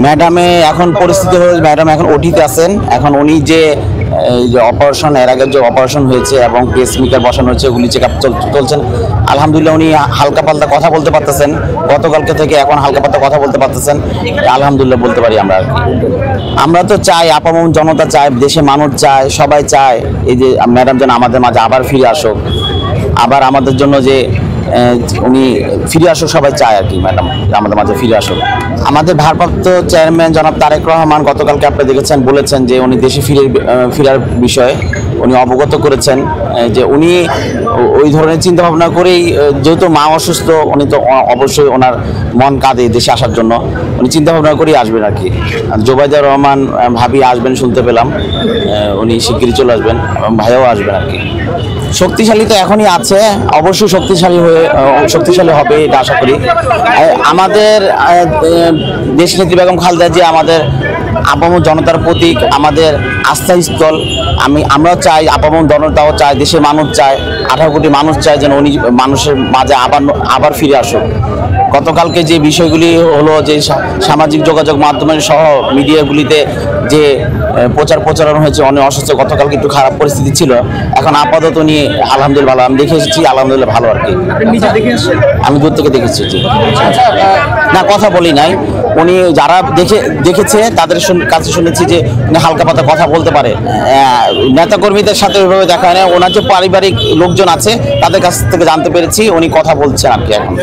ম্যাডামে এখন পরিস্থিতি হল ম্যাডাম এখন ওটিতে আছেন। এখন উনি যে এই যে অপারেশন এর আগে যে অপারেশন হয়েছে এবং পেসমেকার বসানো হয়েছে ওগুলি চেক আপ চলছেন। আলহামদুলিল্লাহ উনি হালকা পাল্টা কথা বলতে পারতেছেন, গতকালকে থেকে এখন হালকা পাল্টা কথা বলতে পারতেছেন, আলহামদুলিল্লাহ বলতে পারি আমরা। আমরা তো চাই, আপামর জনতা চায়, দেশে মানুষ চায়, সবাই চায় এই যে ম্যাডাম যেন আমাদের মাঝে আবার ফিরে আসুক, আবার আমাদের জন্য যে উনি ফিরে আসুক, সবাই চায় আর কি ম্যাডাম আমাদের মাঝে ফিরে আসুক। আমাদের ভারপ্রাপ্ত চেয়ারম্যান জনাব তারেক রহমান গতকালকে আপনি দেখেছেন বলেছেন যে উনি দেশে ফিরার বিষয়ে উনি অবগত করেছেন, যে উনি ওই ধরনের চিন্তা ভাবনা করেই, যেহেতু মা অসুস্থ উনি তো অবশ্যই ওনার মন কাঁদে দেশে আসার জন্য, উনি চিন্তা ভাবনা করেই আসবেন আর কি। জোবাইদা রহমান ভাবি আসবেন শুনতে পেলাম, উনি শিগগিরই চলে আসবেন এবং ভাইয়াও আসবেন আর কি। শক্তিশালী তো এখনই আছে, অবশ্যই শক্তিশালী হবে এটা আশা করি। আমাদের দেশনেত্রী বেগম খালেদা জিয়া আমাদের আপামর জনতার প্রতীক, আমাদের আস্থাস্থল। আমরাও চাই, আপামর জনতাও চায়, দেশের মানুষ চায়, 18 কোটি মানুষ চায় যেন উনি মানুষের মাঝে আবার ফিরে আসুক। গতকালকে যে বিষয়গুলি হলো, যে সামাজিক যোগাযোগ মাধ্যমের সহ মিডিয়াগুলিতে যে প্রচারণা হয়েছে, অনেক অসুস্থ, গতকালকে একটু খারাপ পরিস্থিতি ছিল, এখন আপাতত নিয়ে আলহামদুলিল্লাহ ভালো। আমি দেখে এসেছি, আলহামদুলিল্লাহ ভালো আর কি। আমি দূর থেকে দেখেছি, না কথা বলি নাই। উনি যারা দেখেছে তাদের কাছে শুনেছি যে উনি হালকা পাতা কথা বলতে পারে। নেতাকর্মীদের সাথে ওইভাবে দেখা হয় না, ওনার যে পারিবারিক লোকজন আছে তাদের কাছ থেকে জানতে পেরেছি উনি কথা বলছেন আর কি এখন।